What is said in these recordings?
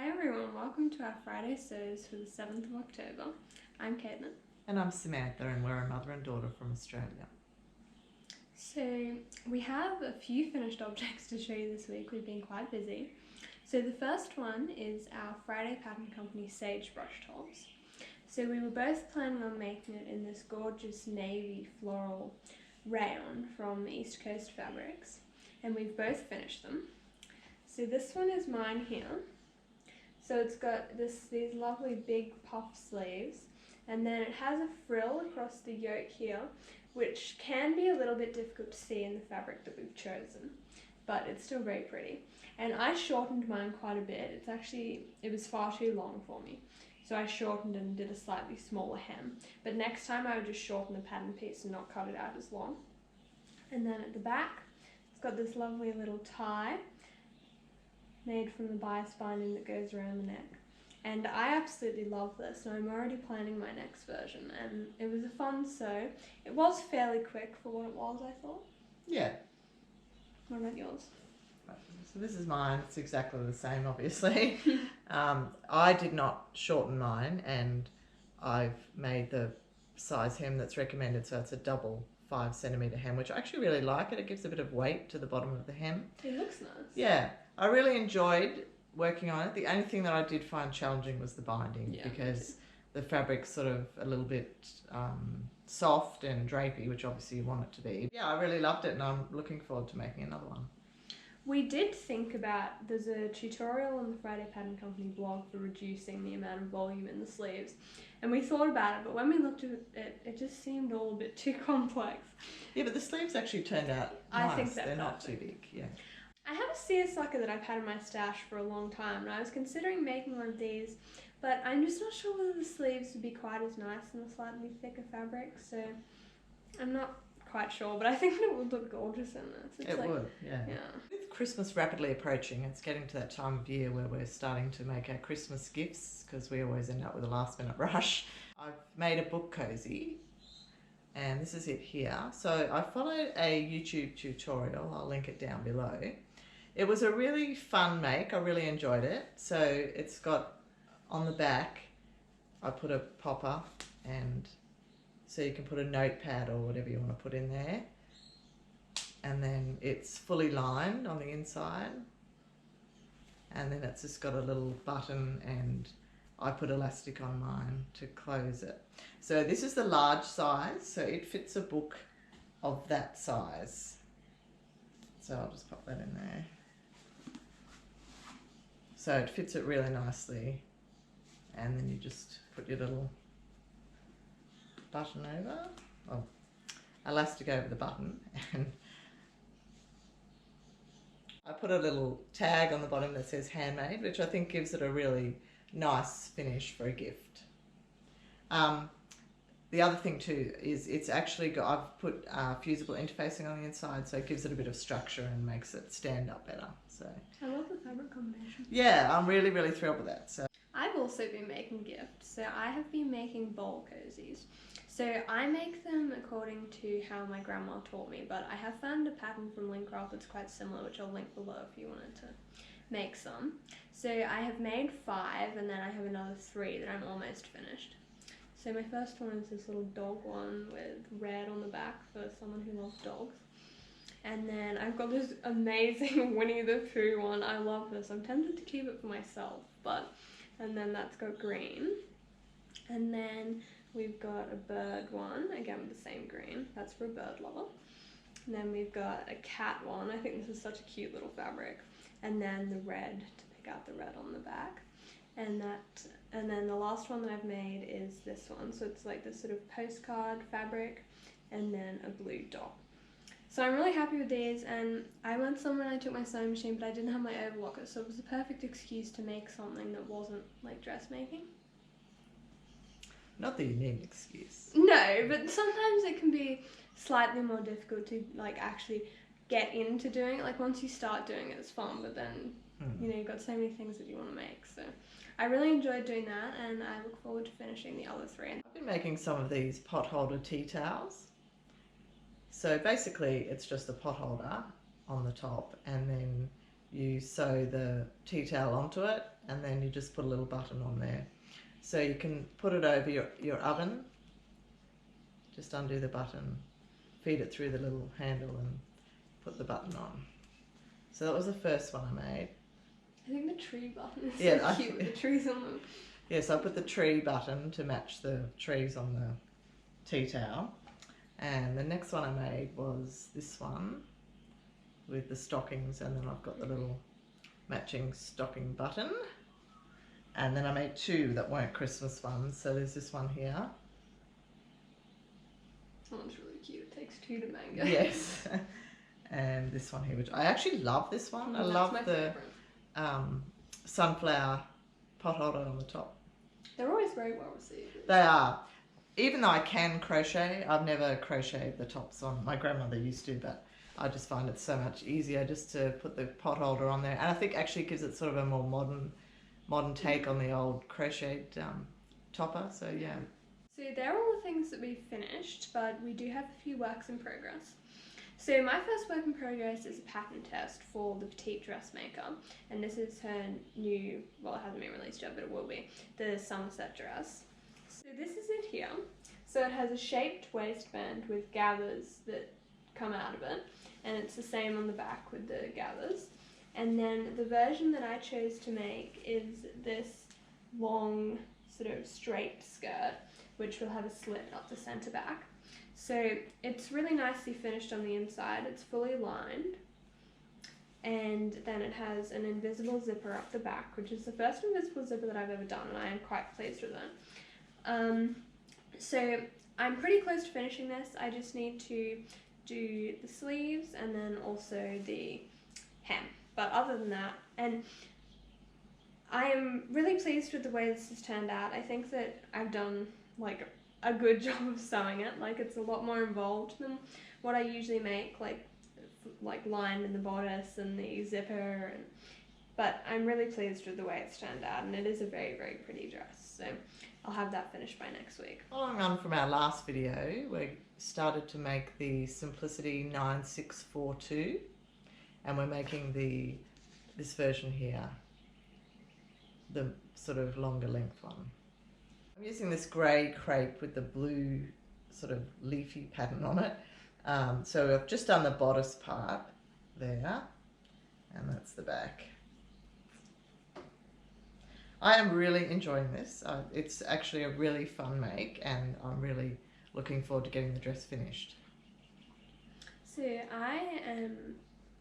Hi everyone, welcome to our Friday sews for the 7th of October. I'm Caitlin. And I'm Samantha, and we're a mother and daughter from Australia. So we have a few finished objects to show you this week. We've been quite busy. So the first one is our Friday Pattern Company Sagebrush tops. So we were both planning on making it in this gorgeous navy floral rayon from East Coast Fabrics, and we've both finished them. So this one is mine here. So it's got these lovely big puff sleeves, and then it has a frill across the yoke here, which can be a little bit difficult to see in the fabric that we've chosen, but it's still very pretty. And I shortened mine quite a bit. It was far too long for me, so I shortened and did a slightly smaller hem. But next time I would just shorten the pattern piece and not cut it out as long. And then at the back, it's got this lovely little tie made from the bias binding that goes around the neck. And I absolutely love this, and I'm already planning my next version, and it was a fun sew. It was fairly quick for what it was, I thought. Yeah. What about yours? So this is mine. It's exactly the same, obviously. I did not shorten mine, and I've made the size hem that's recommended, so it's a double 5 centimetre hem, which I actually really like it. It gives a bit of weight to the bottom of the hem. It looks nice. Yeah, I really enjoyed working on it. The only thing that I did find challenging was the binding, because the fabric's sort of a little bit soft and drapey, which obviously you want it to be. Yeah, I really loved it, and I'm looking forward to making another one. We did think about, there's a tutorial on the Friday Pattern Company blog for reducing the amount of volume in the sleeves, and we thought about it, but when we looked at it, it just seemed all a bit too complex. Yeah, but the sleeves actually turned out nice. I think they're not too big. Yeah. I have a seersucker that I've had in my stash for a long time, and I was considering making one of these, but I'm just not sure whether the sleeves would be quite as nice in the slightly thicker fabric, so I'm not quite sure, but I think it would look gorgeous in this. It would, yeah. With Christmas rapidly approaching, it's getting to that time of year where we're starting to make our Christmas gifts, because we always end up with a last minute rush. I've made a book cozy, and this is it here. So I followed a YouTube tutorial. I'll link it down below. It was a really fun make. I really enjoyed it. So it's got on the back, I put a popper, and so you can put a notepad or whatever you want to put in there. And then it's fully lined on the inside. And then it's just got a little button, and I put elastic on mine to close it. So this is the large size, so it fits a book of that size. So I'll just pop that in there. So it fits it really nicely, and then you just put your little button over, or elastic over the button, and I put a little tag on the bottom that says Handmade, which I think gives it a really nice finish for a gift. The other thing too is it's actually got, I've put fusible interfacing on the inside, so it gives it a bit of structure and makes it stand up better. So I love the fabric combination. Yeah, I'm really, really thrilled with that. So I've also been making gifts. So I have been making bowl cozies. So I make them according to how my grandma taught me, but I have found a pattern from Lincraft that's quite similar, which I'll link below if you wanted to make some. So I have made 5, and then I have another 3 that I'm almost finished. So my first one is this little dog one with red on the back for someone who loves dogs. And then I've got this amazing Winnie the Pooh one. I love this. I'm tempted to keep it for myself, and then that's got green. And then we've got a bird one, again with the same green. That's for a bird lover. And then we've got a cat one. I think this is such a cute little fabric. And then the red, to pick out the red on the back. And then the last one that I've made is this one. So it's like this sort of postcard fabric, and then a blue dot. So I'm really happy with these, and I went somewhere and I took my sewing machine, but I didn't have my overlocker, so it was the perfect excuse to make something that wasn't like dressmaking. not that you need an excuse. No, but sometimes it can be slightly more difficult to like actually get into doing it. Like once you start doing it, it's fun, but then you know, you've got so many things that you want to make. So I really enjoyed doing that, and I look forward to finishing the other 3. I've been making some of these pot holder tea towels. So basically it's just a pot holder on the top, and then you sew the tea towel onto it, and then you just put a little button on there. So you can put it over your oven, just undo the button, feed it through the little handle and put the button on. So that was the first one I made. I think the tree button is so cute with the trees on them. Yes, I put the tree button to match the trees on the tea towel. And the next one I made was this one with the stockings, and then I've got the little matching stocking button. And then I made two that weren't Christmas ones. So there's this one here. That one's really cute. It takes two to mango. Yes. And this one here, which I actually love this one. I love the sunflower pot holder on the top. They're always very well received. They are. Even though I can crochet, I've never crocheted the tops on. My grandmother used to, but I just find it so much easier just to put the pot holder on there. And I think actually it gives it sort of a more modern take on the old crocheted topper. So yeah. So they're all the things that we've finished, but we do have a few works in progress. So my first work in progress is a pattern test for the petite dressmaker, and this is her new, well, it hasn't been released yet, but it will be, the Somerset dress. So this is it here. So it has a shaped waistband with gathers that come out of it, and it's the same on the back with the gathers. And then the version that I chose to make is this long sort of straight skirt, which will have a slit up the centre back. So it's really nicely finished on the inside. It's fully lined, and then it has an invisible zipper up the back, which is the first invisible zipper that I've ever done, and I am quite pleased with it. So I'm pretty close to finishing this. I just need to do the sleeves and then also the hem. But other than that, and I am really pleased with the way this has turned out. I think that I've done like a good job of sewing it. Like, it's a lot more involved than what I usually make, like lined in the bodice and the zipper, but I'm really pleased with the way it's turned out, and it is a very, very pretty dress. So I'll have that finished by next week. Following on from our last video, we started to make the Simplicity 9642, and we're making this version here, the sort of longer length one. I'm using this grey crepe with the blue sort of leafy pattern on it. So I've just done the bodice part there, and that's the back. I am really enjoying this. It's actually a really fun make, and I'm really looking forward to getting the dress finished. So I am,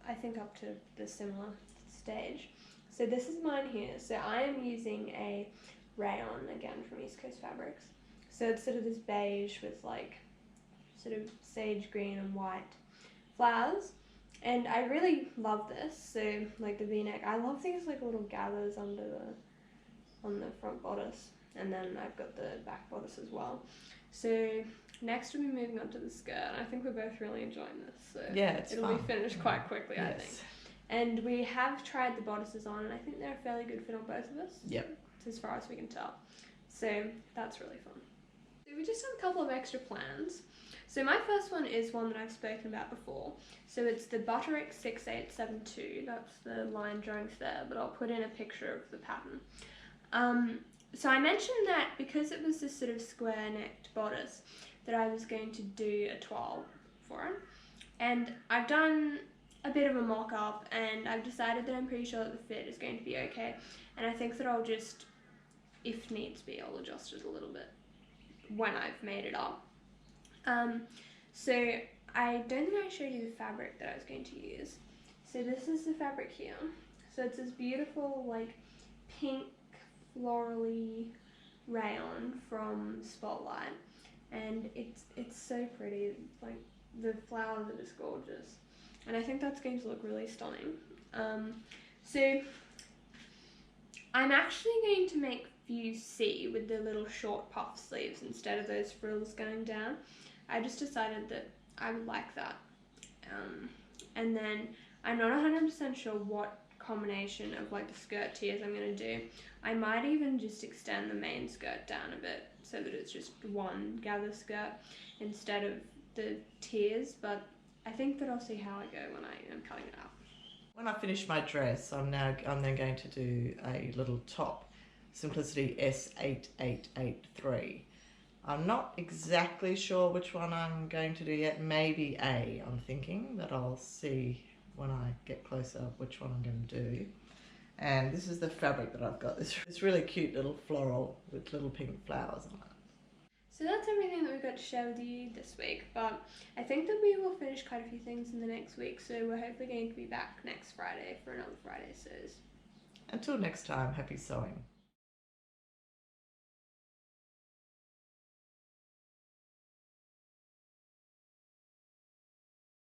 I think, up to the similar stage. So this is mine here. So I am using a rayon, again from East Coast Fabrics. So it's sort of this beige with like sort of sage green and white flowers, and I really love this. So like the v-neck, I love these like little gathers on the front bodice, and then I've got the back bodice as well. So next we'll be moving on to the skirt. I think we're both really enjoying this, so yeah, it'll be finished quite quickly. Yes. I think. And we have tried the bodices on, and I think they're a fairly good fit on both of us. Yep. As far as we can tell. So that's really fun. So we just have a couple of extra plans. So my first one is one that I've spoken about before. So it's the Butterick 6872. That's the line drawings there, but I'll put in a picture of the pattern. So I mentioned that because it was this sort of square-necked bodice, that I was going to do a toile for it. And I've done a bit of a mock-up, and I've decided that I'm pretty sure that the fit is going to be okay. And I think that I'll just, if needs be, I'll adjust it a little bit when I've made it up. So I don't think I showed you the fabric that I was going to use. So this is the fabric here. So it's this beautiful like pink florally rayon from Spotlight, and it's so pretty. Like the flowers are just gorgeous, and I think that's going to look really stunning. So I'm actually going to make view C with the little short puff sleeves instead of those frills going down. I just decided that I would like that. And then I'm not 100% sure what combination of like the skirt tiers I'm going to do. I might even just extend the main skirt down a bit so that it's just one gather skirt instead of the tiers, but I think that I'll see how I go when I am cutting it up. When I finish my dress, I'm then going to do a little top, Simplicity S8883. I'm not exactly sure which one I'm going to do yet. Maybe A, I'm thinking, but I'll see when I get closer which one I'm going to do. And this is the fabric that I've got, this really cute little floral with little pink flowers on it. So that's everything that we've got to share with you this week, but I think that we will finish quite a few things in the next week, so we're hopefully going to be back next Friday for another Friday Sews. Until next time, happy sewing.